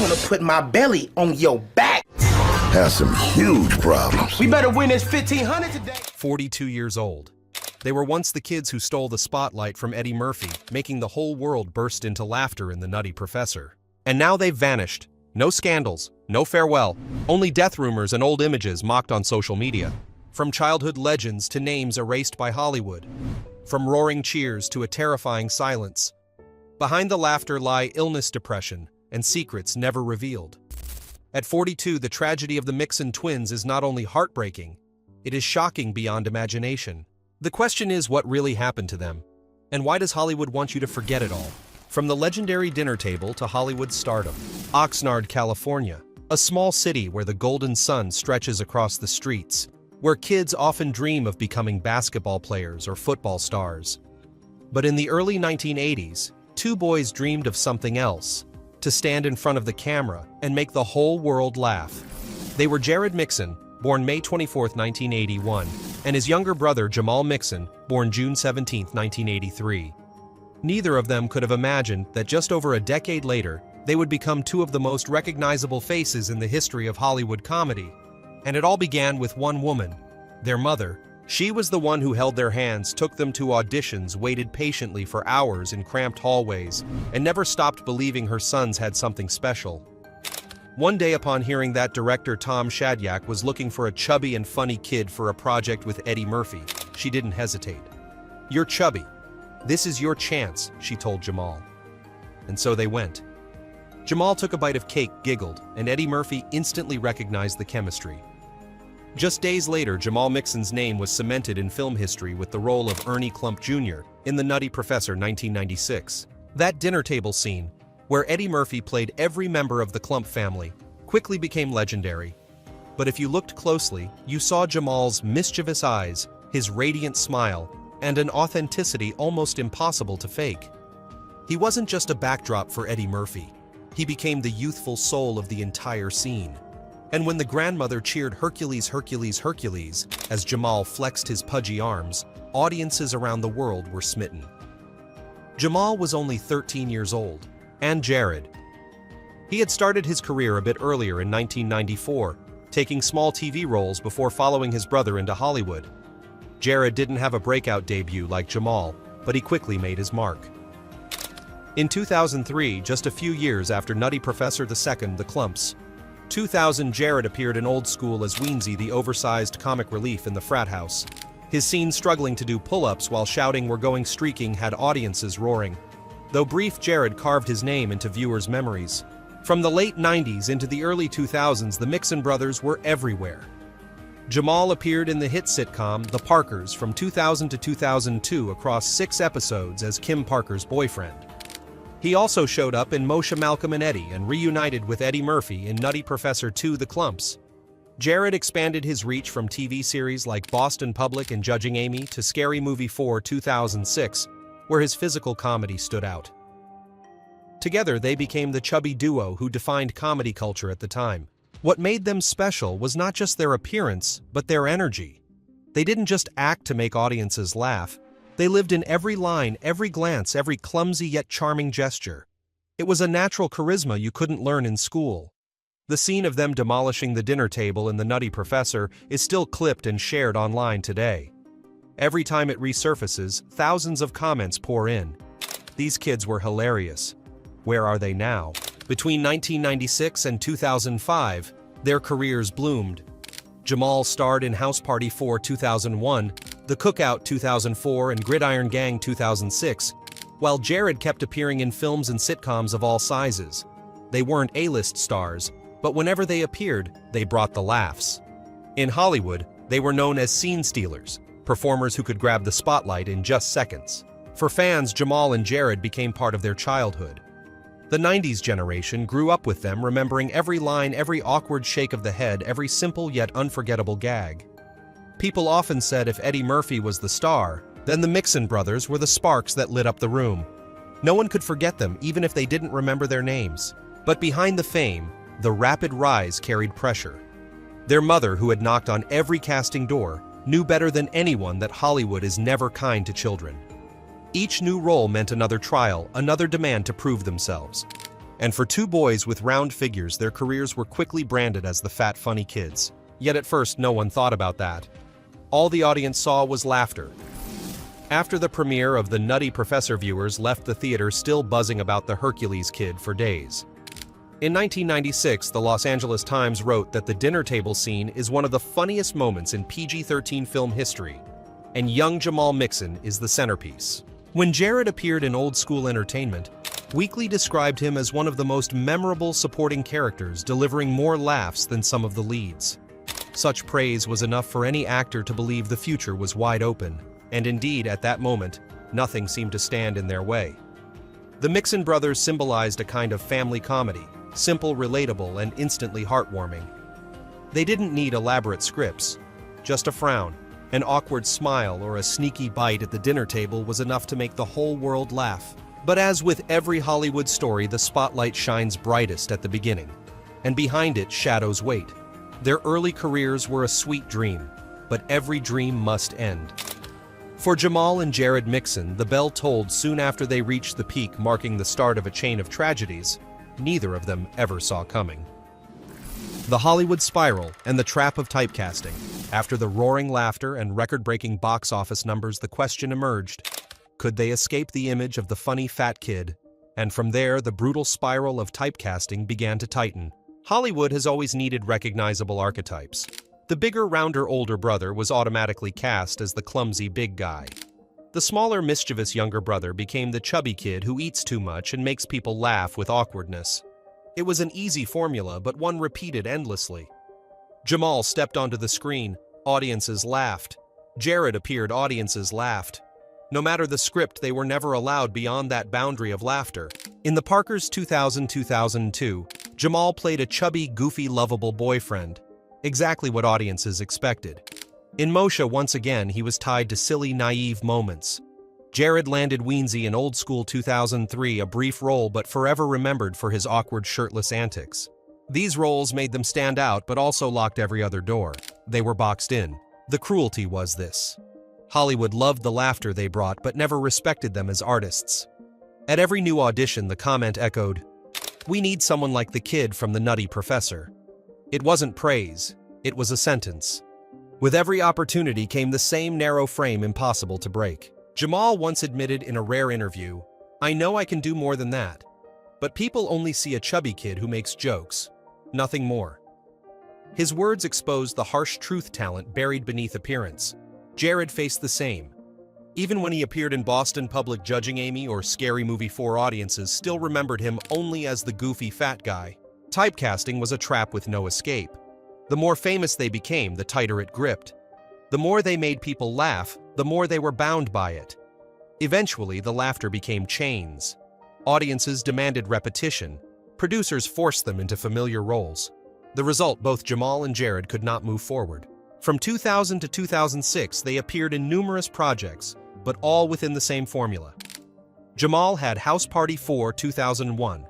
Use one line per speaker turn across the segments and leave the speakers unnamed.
wanna put my belly on your back.
Has some huge problems.
We better win this 1,500 today.
42 years old. They were once the kids who stole the spotlight from Eddie Murphy, making the whole world burst into laughter in The Nutty Professor. And now they've vanished. No scandals, no farewell, only death rumors and old images mocked on social media. From childhood legends to names erased by Hollywood. From roaring cheers to a terrifying silence. Behind the laughter lie illness, depression, and secrets never revealed. At 42, the tragedy of the Mixon twins is not only heartbreaking, it is shocking beyond imagination. The question is, what really happened to them? And why does Hollywood want you to forget it all? From the legendary dinner table to Hollywood stardom. Oxnard, California, a small city where the golden sun stretches across the streets, where kids often dream of becoming basketball players or football stars. But in the early 1980s, two boys dreamed of something else, to stand in front of the camera and make the whole world laugh. They were Jared Mixon, born May 24, 1981, and his younger brother Jamal Mixon, born June 17, 1983. Neither of them could have imagined that just over a decade later, they would become two of the most recognizable faces in the history of Hollywood comedy. And it all began with one woman, their mother. She was the one who held their hands, took them to auditions, waited patiently for hours in cramped hallways, and never stopped believing her sons had something special. One day, upon hearing that director Tom Shadyac was looking for a chubby and funny kid for a project with Eddie Murphy, she didn't hesitate. "You're chubby. This is your chance," she told Jamal. And so they went. Jamal took a bite of cake, giggled, and Eddie Murphy instantly recognized the chemistry. Just days later, Jamal Mixon's name was cemented in film history with the role of Ernie Clump Jr. in The Nutty Professor 1996. That dinner table scene, where Eddie Murphy played every member of the Clump family, quickly became legendary. But if you looked closely, you saw Jamal's mischievous eyes, his radiant smile, and an authenticity almost impossible to fake. He wasn't just a backdrop for Eddie Murphy. He became the youthful soul of the entire scene. And when the grandmother cheered "Hercules, Hercules, Hercules" as Jamal flexed his pudgy arms, audiences around the world were smitten. Jamal was only 13 years old, and Jared. He had started his career a bit earlier in 1994, taking small TV roles before following his brother into Hollywood. Jared didn't have a breakout debut like Jamal, but he quickly made his mark. In 2003, just a few years after Nutty Professor II, The Clumps, 2000, Jared appeared in Old School as Weensy, the oversized comic relief in the frat house. His scene struggling to do pull-ups while shouting "We're going streaking" had audiences roaring. Though brief, Jared carved his name into viewers' memories. From the late 90s into the early 2000s, the Mixon brothers were everywhere. Jamal appeared in the hit sitcom The Parkers from 2000 to 2002 across 6 episodes as Kim Parker's boyfriend. He also showed up in Moshe, Malcolm and Eddie and reunited with Eddie Murphy in Nutty Professor II, The Clumps. Jared expanded his reach from TV series like Boston Public and Judging Amy to Scary Movie 4 2006, where his physical comedy stood out. Together, they became the chubby duo who defined comedy culture at the time. What made them special was not just their appearance, but their energy. They didn't just act to make audiences laugh. They lived in every line, every glance, every clumsy yet charming gesture. It was a natural charisma you couldn't learn in school. The scene of them demolishing the dinner table in The Nutty Professor is still clipped and shared online today. Every time it resurfaces, thousands of comments pour in. These kids were hilarious. Where are they now? Between 1996 and 2005, their careers bloomed. Jamal starred in House Party 4 2001, The Cookout 2004, and Gridiron Gang 2006, while Jared kept appearing in films and sitcoms of all sizes. They weren't A-list stars, but whenever they appeared, they brought the laughs. In Hollywood, they were known as scene stealers, performers who could grab the spotlight in just seconds. For fans, Jamal and Jared became part of their childhood. The 90s generation grew up with them, remembering every line, every awkward shake of the head, every simple yet unforgettable gag. People often said if Eddie Murphy was the star, then the Mixon brothers were the sparks that lit up the room. No one could forget them, even if they didn't remember their names. But behind the fame, the rapid rise carried pressure. Their mother, who had knocked on every casting door, knew better than anyone that Hollywood is never kind to children. Each new role meant another trial, another demand to prove themselves. And for two boys with round figures, their careers were quickly branded as the fat, funny kids. Yet at first, no one thought about that. All the audience saw was laughter. After the premiere of The Nutty Professor, viewers left the theater still buzzing about the Hercules kid for days. In 1996, the Los Angeles Times wrote that the dinner table scene is one of the funniest moments in PG-13 film history, and young Jamal Mixon is the centerpiece. When Jared appeared in Old School Entertainment, Weekly described him as one of the most memorable supporting characters, delivering more laughs than some of the leads. Such praise was enough for any actor to believe the future was wide open, and indeed, at that moment, nothing seemed to stand in their way. The Mixon brothers symbolized a kind of family comedy, simple, relatable, and instantly heartwarming. They didn't need elaborate scripts. Just a frown, an awkward smile, or a sneaky bite at the dinner table was enough to make the whole world laugh. But as with every Hollywood story, the spotlight shines brightest at the beginning, and behind it, shadows wait. Their early careers were a sweet dream, but every dream must end. For Jamal and Jared Mixon, the bell tolled soon after they reached the peak, marking the start of a chain of tragedies neither of them ever saw coming. The Hollywood spiral and the trap of typecasting. After the roaring laughter and record-breaking box office numbers, the question emerged: could they escape the image of the funny fat kid? And from there, the brutal spiral of typecasting began to tighten. Hollywood has always needed recognizable archetypes. The bigger, rounder older brother was automatically cast as the clumsy big guy. The smaller, mischievous younger brother became the chubby kid who eats too much and makes people laugh with awkwardness. It was an easy formula, but one repeated endlessly. Jamal stepped onto the screen, audiences laughed. Jared appeared, audiences laughed. No matter the script, they were never allowed beyond that boundary of laughter. In The Parkers 2000-2002, Jamal played a chubby, goofy, lovable boyfriend. Exactly what audiences expected. In Moshe, once again, he was tied to silly, naive moments. Jared landed Weensy in Old School 2003, a brief role but forever remembered for his awkward, shirtless antics. These roles made them stand out but also locked every other door. They were boxed in. The cruelty was this: Hollywood loved the laughter they brought but never respected them as artists. At every new audition, the comment echoed, "We need someone like the kid from The Nutty Professor." It wasn't praise, it was a sentence. With every opportunity came the same narrow frame, impossible to break. Jamal once admitted in a rare interview, "I know I can do more than that, but people only see a chubby kid who makes jokes, nothing more." His words exposed the harsh truth talent buried beneath appearance. Jared faced the same. Even when he appeared in Boston Public Judging Amy or Scary Movie 4, audiences still remembered him only as the goofy fat guy. Typecasting was a trap with no escape. The more famous they became, the tighter it gripped. The more they made people laugh, the more they were bound by it. Eventually, the laughter became chains. Audiences demanded repetition. Producers forced them into familiar roles. The result, both Jamal and Jared could not move forward. From 2000 to 2006, they appeared in numerous projects, but all within the same formula. Jamal had House Party 4 2001,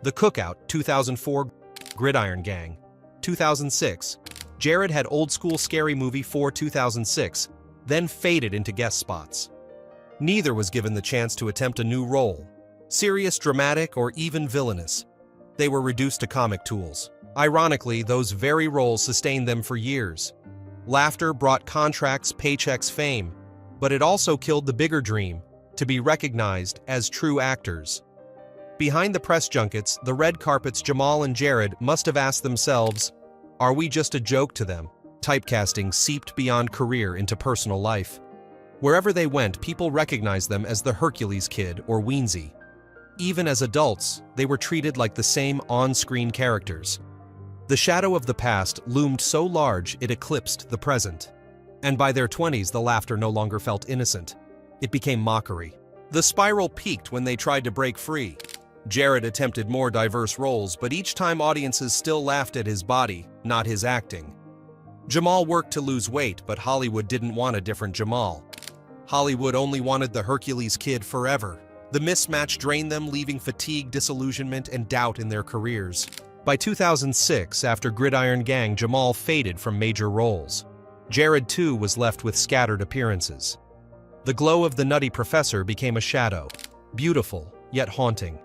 The Cookout 2004, Gridiron Gang 2006. Jared had Old School Scary Movie 4 2006, then faded into guest spots. Neither was given the chance to attempt a new role. Serious, dramatic, or even villainous. They were reduced to comic tools. Ironically, those very roles sustained them for years. Laughter brought contracts, paychecks, fame, but it also killed the bigger dream, to be recognized as true actors. Behind the press junkets, the red carpets, Jamal and Jared must have asked themselves, are we just a joke to them? Typecasting seeped beyond career into personal life. Wherever they went, people recognized them as the Hercules kid or Weensy. Even as adults, they were treated like the same on-screen characters. The shadow of the past loomed so large it eclipsed the present. And by their 20s, the laughter no longer felt innocent. It became mockery. The spiral peaked when they tried to break free. Jared attempted more diverse roles, but each time audiences still laughed at his body, not his acting. Jamal worked to lose weight, but Hollywood didn't want a different Jamal. Hollywood only wanted the Hercules kid forever. The mismatch drained them, leaving fatigue, disillusionment, and doubt in their careers. By 2006, after Gridiron Gang, Jamal faded from major roles. Jared, too, was left with scattered appearances. The glow of the Nutty Professor became a shadow, beautiful yet haunting.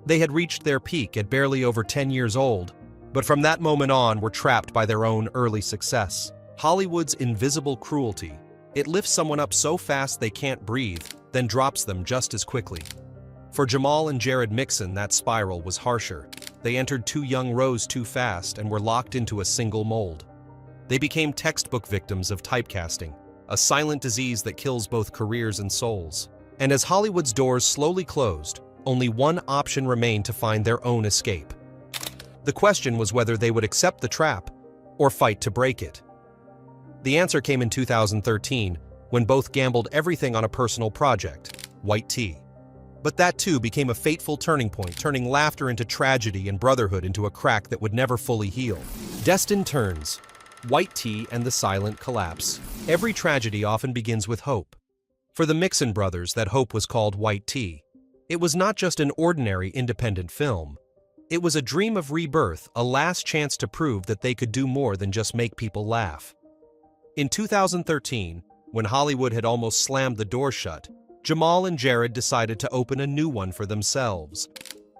They had reached their peak at barely over 10 years old, but from that moment on were trapped by their own early success. Hollywood's invisible cruelty. It lifts someone up so fast they can't breathe, then drops them just as quickly. For Jamal and Jared Mixon, that spiral was harsher. They entered two young rows too fast and were locked into a single mold. They became textbook victims of typecasting, a silent disease that kills both careers and souls. And as Hollywood's doors slowly closed, only one option remained to find their own escape. The question was whether they would accept the trap or fight to break it. The answer came in 2013, when both gambled everything on a personal project, white tea. But that too became a fateful turning point, turning laughter into tragedy and brotherhood into a crack that would never fully heal. Destined turns. White tea and the silent collapse. Every tragedy often begins with hope. For the Mixon brothers, that hope was called white tea. It was not just an ordinary independent film. It was a dream of rebirth, a last chance to prove that they could do more than just make people laugh. In 2013, when Hollywood had almost slammed the door shut, Jamal and Jared decided to open a new one for themselves.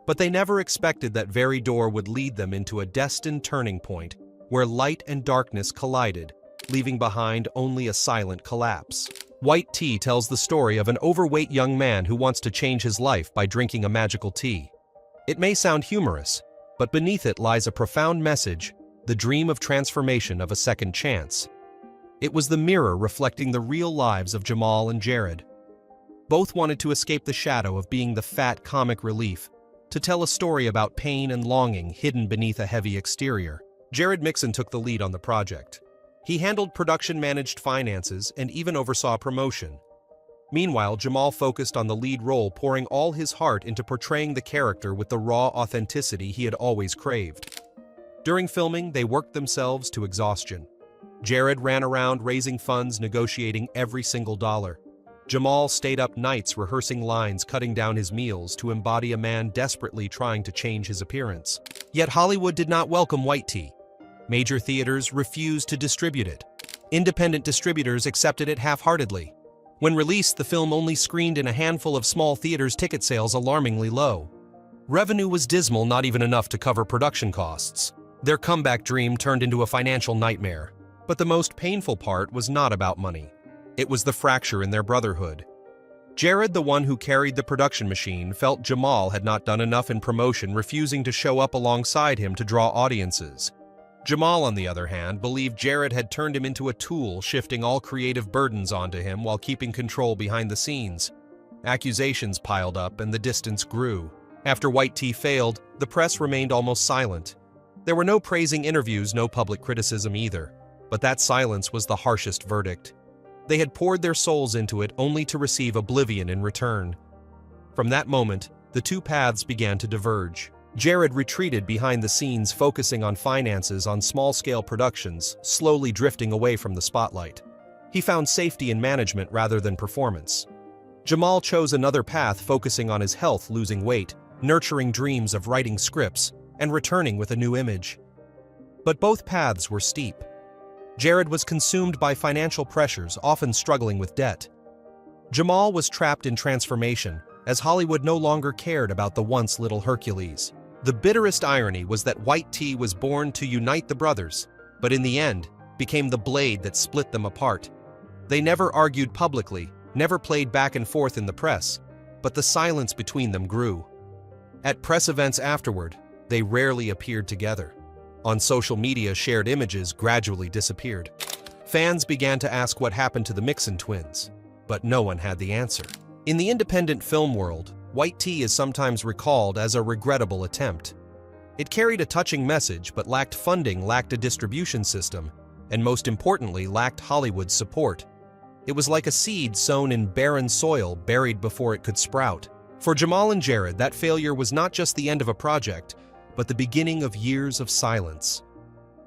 But they never expected that very door would lead them into a destined turning point where light and darkness collided, leaving behind only a silent collapse. White Tea tells the story of an overweight young man who wants to change his life by drinking a magical tea. It may sound humorous, but beneath it lies a profound message, the dream of transformation of a second chance. It was the mirror reflecting the real lives of Jamal and Jared. Both wanted to escape the shadow of being the fat comic relief, to tell a story about pain and longing hidden beneath a heavy exterior. Jared Mixon took the lead on the project. He handled production, managed finances, and even oversaw promotion. Meanwhile, Jamal focused on the lead role, pouring all his heart into portraying the character with the raw authenticity he had always craved. During filming, they worked themselves to exhaustion. Jared ran around raising funds, negotiating every single dollar. Jamal stayed up nights rehearsing lines, cutting down his meals to embody a man desperately trying to change his appearance. Yet Hollywood did not welcome white tea. Major theaters refused to distribute it. Independent distributors accepted it half-heartedly. When released, the film only screened in a handful of small theaters, ticket sales alarmingly low. Revenue was dismal, not even enough to cover production costs. Their comeback dream turned into a financial nightmare. But the most painful part was not about money. It was the fracture in their brotherhood. Jared, the one who carried the production machine, felt Jamal had not done enough in promotion, refusing to show up alongside him to draw audiences. Jamal, on the other hand, believed Jared had turned him into a tool, shifting all creative burdens onto him while keeping control behind the scenes. Accusations piled up and the distance grew. After White Tea failed, the press remained almost silent. There were no praising interviews, no public criticism either. But that silence was the harshest verdict. They had poured their souls into it only to receive oblivion in return. From that moment, the two paths began to diverge. Jared retreated behind the scenes, focusing on finances, on small-scale productions, slowly drifting away from the spotlight. He found safety in management rather than performance. Jamal chose another path, focusing on his health, losing weight, nurturing dreams of writing scripts, and returning with a new image. But both paths were steep. Jared was consumed by financial pressures, often struggling with debt. Jamal was trapped in transformation, as Hollywood no longer cared about the once little Hercules. The bitterest irony was that White Tea was born to unite the brothers, but in the end, became the blade that split them apart. They never argued publicly, never played back and forth in the press, but the silence between them grew. At press events afterward, they rarely appeared together. On social media, shared images gradually disappeared. Fans began to ask what happened to the Mixon twins, but no one had the answer. In the independent film world, White Tea is sometimes recalled as a regrettable attempt. It carried a touching message but lacked funding, lacked a distribution system, and most importantly, lacked Hollywood's support. It was like a seed sown in barren soil, buried before it could sprout. For Jamal and Jared, that failure was not just the end of a project, but the beginning of years of silence.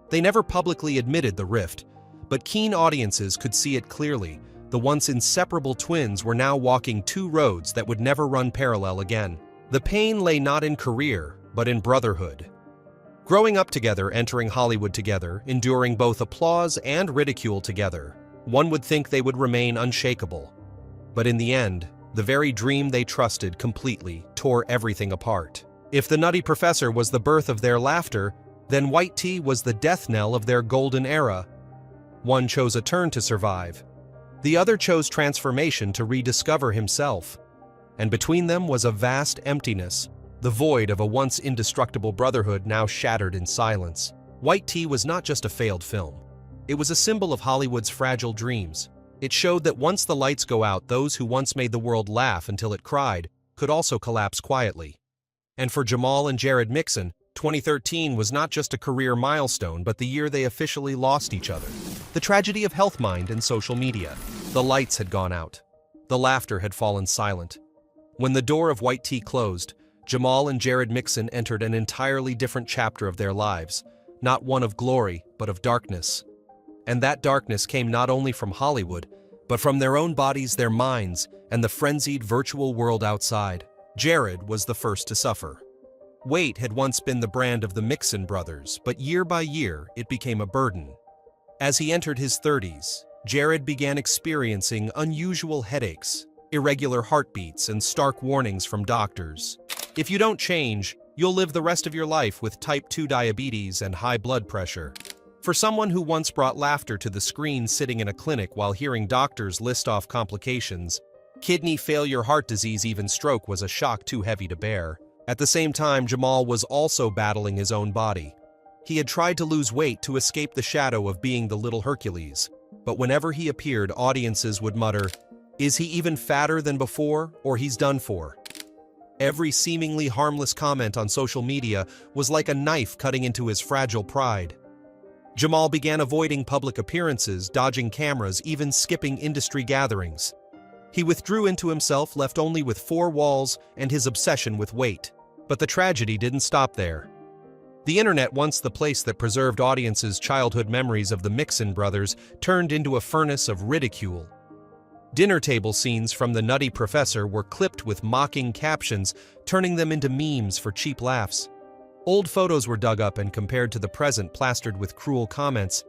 They never publicly admitted the rift, but keen audiences could see it clearly. The once inseparable twins were now walking two roads that would never run parallel again. The pain lay not in career, but in brotherhood. Growing up together, entering Hollywood together, enduring both applause and ridicule together, one would think they would remain unshakable. But in the end, the very dream they trusted completely tore everything apart. If the Nutty Professor was the birth of their laughter, then white tea was the death knell of their golden era. One chose a turn to survive. The other chose transformation to rediscover himself. And between them was a vast emptiness, the void of a once indestructible brotherhood now shattered in silence. White Tea was not just a failed film. It was a symbol of Hollywood's fragile dreams. It showed that once the lights go out, those who once made the world laugh until it cried could also collapse quietly. And for Jamal and Jared Mixon, 2013 was not just a career milestone, but the year they officially lost each other. The tragedy of health mind and social media. The lights had gone out. The laughter had fallen silent. When the door of White Tea closed, Jamal and Jared Mixon entered an entirely different chapter of their lives, not one of glory, but of darkness. And that darkness came not only from Hollywood, but from their own bodies, their minds, and the frenzied virtual world outside. Jared was the first to suffer. Weight had once been the brand of the Mixon brothers, but year by year, it became a burden. As he entered his 30s, Jared began experiencing unusual headaches, irregular heartbeats, and stark warnings from doctors. If you don't change, you'll live the rest of your life with type 2 diabetes and high blood pressure. For someone who once brought laughter to the screen sitting in a clinic while hearing doctors list off complications, kidney failure, heart disease, even stroke was a shock too heavy to bear. At the same time, Jamal was also battling his own body. He had tried to lose weight to escape the shadow of being the little Hercules, but whenever he appeared, audiences would mutter, "Is he even fatter than before, or he's done for?" Every seemingly harmless comment on social media was like a knife cutting into his fragile pride. Jamal began avoiding public appearances, dodging cameras, even skipping industry gatherings. He withdrew into himself, left only with four walls and his obsession with weight. But the tragedy didn't stop there. The internet, once the place that preserved audiences' childhood memories of the Mixon brothers, turned into a furnace of ridicule. Dinner table scenes from The Nutty Professor were clipped with mocking captions, turning them into memes for cheap laughs. Old photos were dug up and compared to the present, plastered with cruel comments.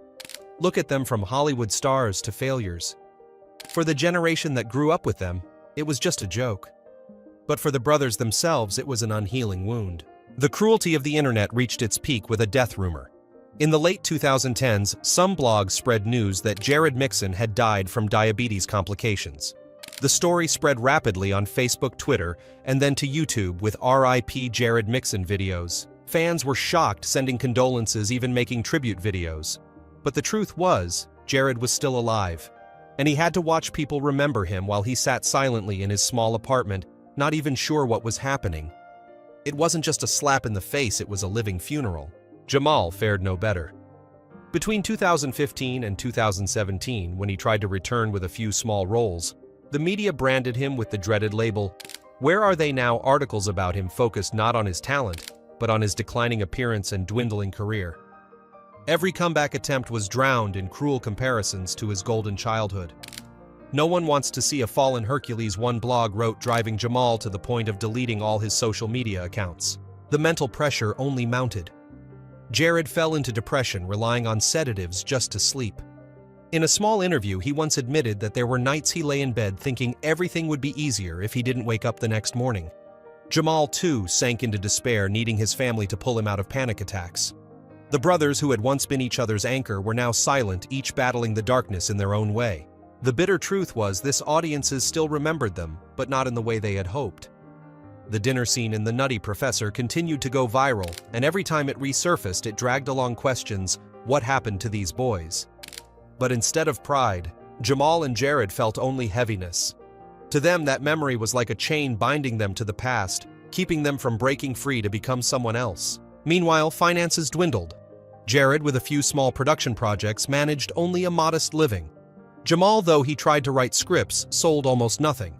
Look at them, from Hollywood stars to failures. For the generation that grew up with them, it was just a joke. But for the brothers themselves, it was an unhealing wound. The cruelty of the internet reached its peak with a death rumor. In the late 2010s, some blogs spread news that Jared Mixon had died from diabetes complications. The story spread rapidly on Facebook, Twitter, and then to YouTube with RIP Jared Mixon videos. Fans were shocked, sending condolences, even making tribute videos. But the truth was, Jared was still alive. And he had to watch people remember him while he sat silently in his small apartment, not even sure what was happening. It wasn't just a slap in the face, it was a living funeral. Jamal fared no better. Between 2015 and 2017, when he tried to return with a few small roles, the media branded him with the dreaded label, "Where Are They Now?" Articles about him focused not on his talent, but on his declining appearance and dwindling career. Every comeback attempt was drowned in cruel comparisons to his golden childhood. "No one wants to see a fallen Hercules," one blog wrote, driving Jamal to the point of deleting all his social media accounts. The mental pressure only mounted. Jared fell into depression, relying on sedatives just to sleep. In a small interview, he once admitted that there were nights he lay in bed thinking everything would be easier if he didn't wake up the next morning. Jamal, too, sank into despair, needing his family to pull him out of panic attacks. The brothers, who had once been each other's anchor, were now silent, each battling the darkness in their own way. The bitter truth was, this audiences still remembered them, but not in the way they had hoped. The dinner scene in The Nutty Professor continued to go viral, and every time it resurfaced, it dragged along questions: what happened to these boys? But instead of pride, Jamal and Jared felt only heaviness. To them, that memory was like a chain binding them to the past, keeping them from breaking free to become someone else. Meanwhile, finances dwindled. Jared, with a few small production projects, managed only a modest living. Jamal, though he tried to write scripts, sold almost nothing.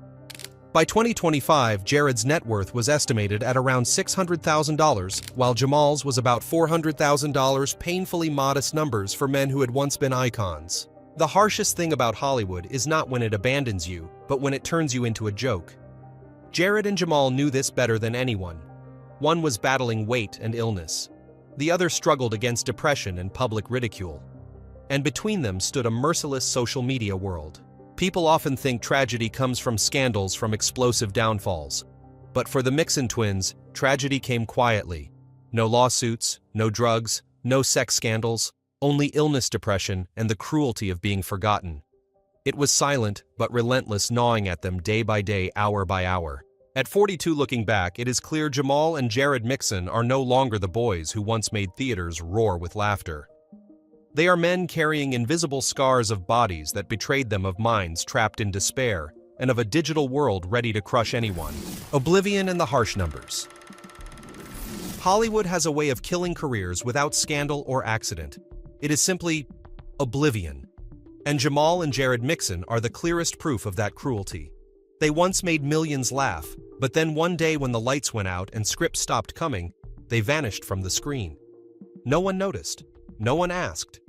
By 2025, Jared's net worth was estimated at around $600,000, while Jamal's was about $400,000, painfully modest numbers for men who had once been icons. The harshest thing about Hollywood is not when it abandons you, but when it turns you into a joke. Jared and Jamal knew this better than anyone. One was battling weight and illness. The other struggled against depression and public ridicule. And between them stood a merciless social media world. People often think tragedy comes from scandals, from explosive downfalls. But for the Mixon twins, tragedy came quietly. No lawsuits, no drugs, no sex scandals, only illness, depression, and the cruelty of being forgotten. It was silent, but relentless, gnawing at them day by day, hour by hour. At 42, looking back, it is clear Jamal and Jared Mixon are no longer the boys who once made theaters roar with laughter. They are men carrying invisible scars of bodies that betrayed them, of minds trapped in despair, and of a digital world ready to crush anyone. Oblivion and the harsh numbers. Hollywood has a way of killing careers without scandal or accident. It is simply oblivion. And Jamal and Jared Mixon are the clearest proof of that cruelty. They once made millions laugh, but then one day when the lights went out and scripts stopped coming, they vanished from the screen. No one noticed. No one asked.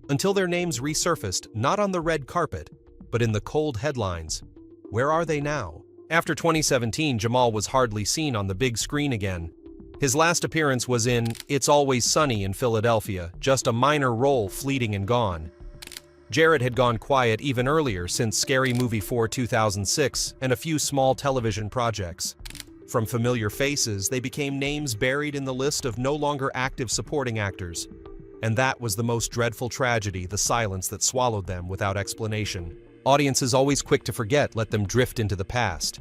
Until their names resurfaced, not on the red carpet, but in the cold headlines. Where are they now? After 2017, Jamal was hardly seen on the big screen again. His last appearance was in It's Always Sunny in Philadelphia, just a minor role, fleeting and gone. Jared had gone quiet even earlier, since Scary Movie 4 2006 and a few small television projects. From familiar faces, they became names buried in the list of no longer active supporting actors. And that was the most dreadful tragedy, the silence that swallowed them without explanation. Audiences, always quick to forget, let them drift into the past.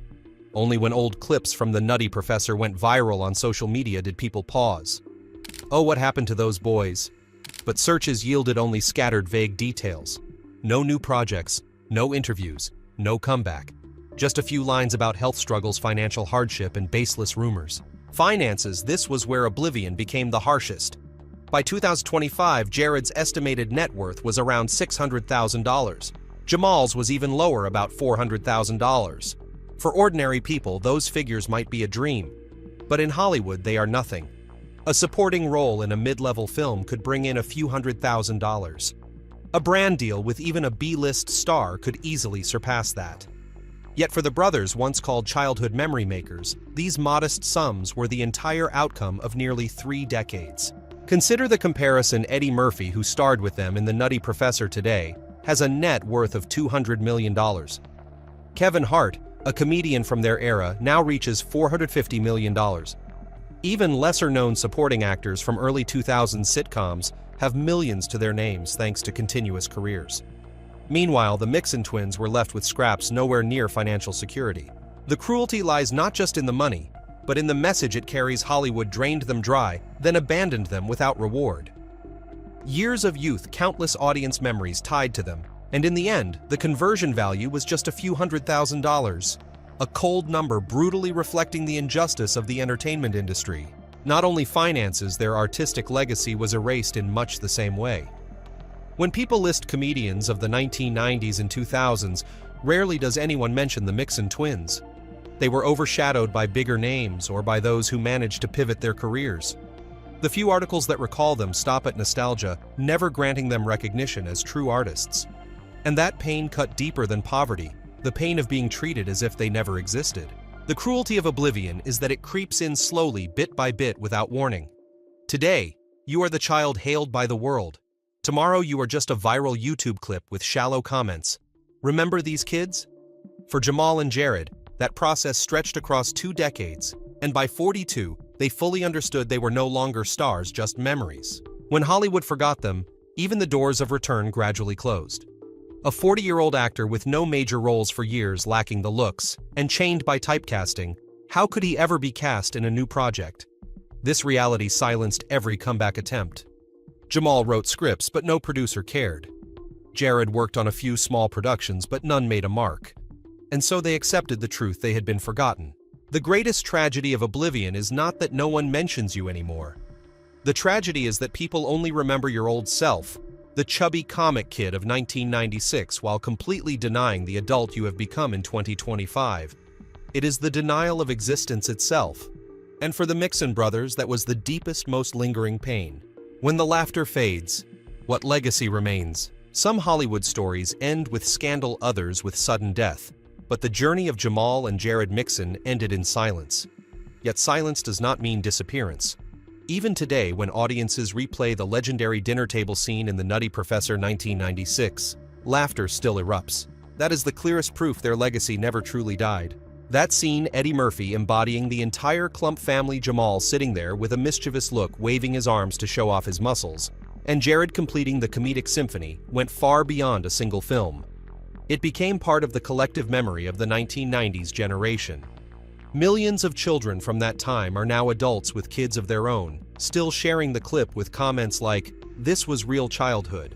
Only when old clips from The Nutty Professor went viral on social media did people pause. Oh, what happened to those boys? But searches yielded only scattered vague details. No new projects, no interviews, no comeback. Just a few lines about health struggles, financial hardship, and baseless rumors. Finances, this was where oblivion became the harshest. By 2025, Jared's estimated net worth was around $600,000. Jamal's was even lower, about $400,000. For ordinary people, those figures might be a dream. But in Hollywood, they are nothing. A supporting role in a mid-level film could bring in a few $100,000. A brand deal with even a B-list star could easily surpass that. Yet for the brothers, once called childhood memory makers, these modest sums were the entire outcome of nearly 3 decades. Consider the comparison. Eddie Murphy, who starred with them in The Nutty Professor today, has a net worth of $200 million. Kevin Hart, a comedian from their era, now reaches $450 million. Even lesser-known supporting actors from early 2000s sitcoms have millions to their names thanks to continuous careers. Meanwhile, the Mixon twins were left with scraps, nowhere near financial security. The cruelty lies not just in the money, but in the message it carries. Hollywood drained them dry, then abandoned them without reward. Years of youth, countless audience memories tied to them, and in the end, the conversion value was just a few $100,000. A cold number brutally reflecting the injustice of the entertainment industry. Not only finances, their artistic legacy was erased in much the same way. When people list comedians of the 1990s and 2000s, rarely does anyone mention the Mixon twins. They were overshadowed by bigger names or by those who managed to pivot their careers. The few articles that recall them stop at nostalgia, never granting them recognition as true artists. And that pain cut deeper than poverty, the pain of being treated as if they never existed. The cruelty of oblivion is that it creeps in slowly, bit by bit, without warning. Today, you are the child hailed by the world. Tomorrow, you are just a viral YouTube clip with shallow comments. Remember these kids? For Jamal and Jared, that process stretched across 2 decades, and by 42, they fully understood they were no longer stars, just memories. When Hollywood forgot them, even the doors of return gradually closed. A 40-year-old actor with no major roles for years, lacking the looks, and chained by typecasting, how could he ever be cast in a new project? This reality silenced every comeback attempt. Jamal wrote scripts, but no producer cared. Jared worked on a few small productions, but none made a mark. And so they accepted the truth: they had been forgotten. The greatest tragedy of oblivion is not that no one mentions you anymore. The tragedy is that people only remember your old self, the chubby comic kid of 1996, while completely denying the adult you have become in 2025. It is the denial of existence itself. And for the Mixon brothers, that was the deepest, most lingering pain. When the laughter fades, what legacy remains? Some Hollywood stories end with scandal, others with sudden death. But the journey of Jamal and Jared Mixon ended in silence. Yet silence does not mean disappearance. Even today, when audiences replay the legendary dinner table scene in The Nutty Professor 1996, laughter still erupts. That is the clearest proof their legacy never truly died. That scene, Eddie Murphy embodying the entire Clump family, Jamal sitting there with a mischievous look waving his arms to show off his muscles, and Jared completing the comedic symphony, went far beyond a single film. It became part of the collective memory of the 1990s generation. Millions of children from that time are now adults with kids of their own, still sharing the clip with comments like, "This was real childhood."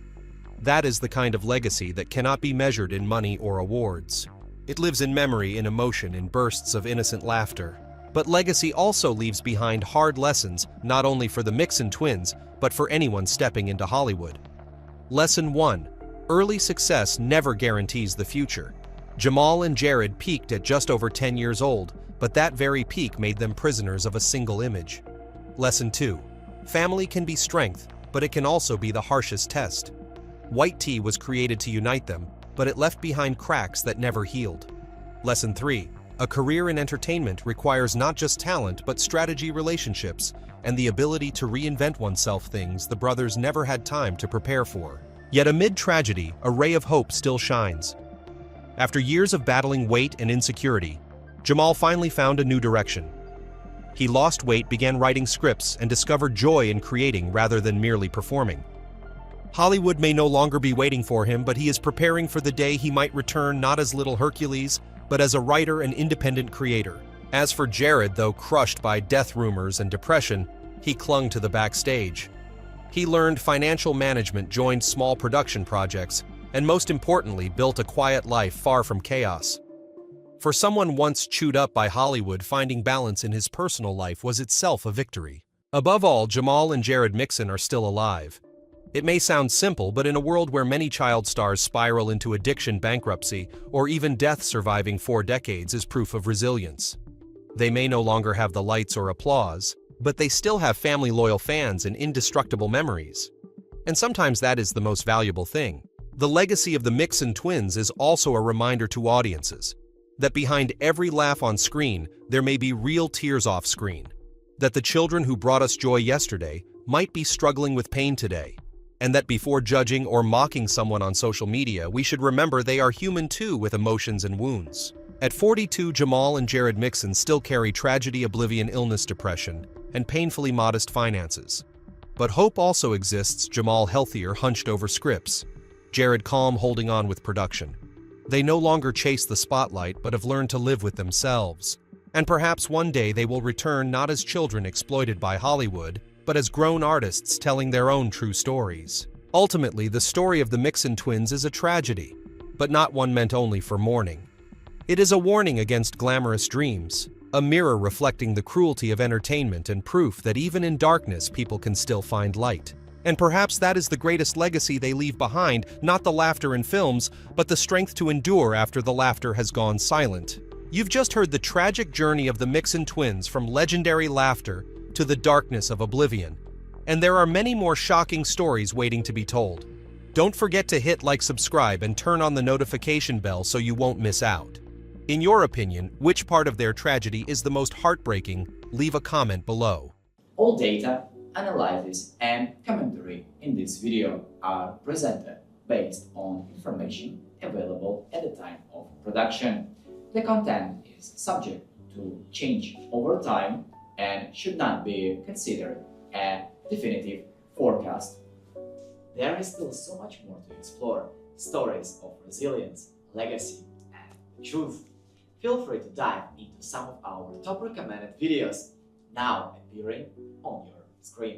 That is the kind of legacy that cannot be measured in money or awards. It lives in memory, in emotion, in bursts of innocent laughter. But legacy also leaves behind hard lessons, not only for the Mixon twins, but for anyone stepping into Hollywood. Lesson 1. Early success never guarantees the future. Jamal and Jared peaked at just over 10 years old, but that very peak made them prisoners of a single image. Lesson 2. Family can be strength, but it can also be the harshest test. White tea was created to unite them, but it left behind cracks that never healed. Lesson 3. A career in entertainment requires not just talent but strategy, relationships, and the ability to reinvent oneself, things the brothers never had time to prepare for. Yet amid tragedy, a ray of hope still shines. After years of battling weight and insecurity, Jamal finally found a new direction. He lost weight, began writing scripts, and discovered joy in creating rather than merely performing. Hollywood may no longer be waiting for him, but he is preparing for the day he might return not as little Hercules, but as a writer and independent creator. As for Jared, though crushed by death rumors and depression, he clung to the backstage. He learned financial management, joined small production projects, and most importantly, built a quiet life far from chaos. For someone once chewed up by Hollywood, finding balance in his personal life was itself a victory. Above all, Jamal and Jared Mixon are still alive. It may sound simple, but in a world where many child stars spiral into addiction, bankruptcy, or even death, surviving 4 decades is proof of resilience. They may no longer have the lights or applause, but they still have family-loyal fans and indestructible memories. And sometimes that is the most valuable thing. The legacy of the Mixon twins is also a reminder to audiences that behind every laugh on screen, there may be real tears off screen. That the children who brought us joy yesterday might be struggling with pain today. And that before judging or mocking someone on social media, we should remember they are human too, with emotions and wounds. At 42, Jamal and Jared Mixon still carry tragedy, oblivion, illness, depression, and painfully modest finances. But hope also exists. Jamal healthier, hunched over scripts. Jared calm, holding on with production. They no longer chase the spotlight, but have learned to live with themselves. And perhaps one day they will return not as children exploited by Hollywood, but as grown artists telling their own true stories. Ultimately, the story of the Mixon twins is a tragedy, but not one meant only for mourning. It is a warning against glamorous dreams, a mirror reflecting the cruelty of entertainment and proof that even in darkness people can still find light. And perhaps that is the greatest legacy they leave behind, not the laughter in films, but the strength to endure after the laughter has gone silent. You've just heard the tragic journey of the Mixon twins from legendary laughter to the darkness of oblivion. And there are many more shocking stories waiting to be told. Don't forget to hit like, subscribe, and turn on the notification bell so you won't miss out. In your opinion, which part of their tragedy is the most heartbreaking? Leave a comment below.
All data, analysis, and commentary in this video are presented based on information available at the time of production. The content is subject to change over time and should not be considered a definitive forecast. There is still so much more to explore: stories of resilience, legacy, and truth. Feel free to dive into some of our top recommended videos now appearing on your screen.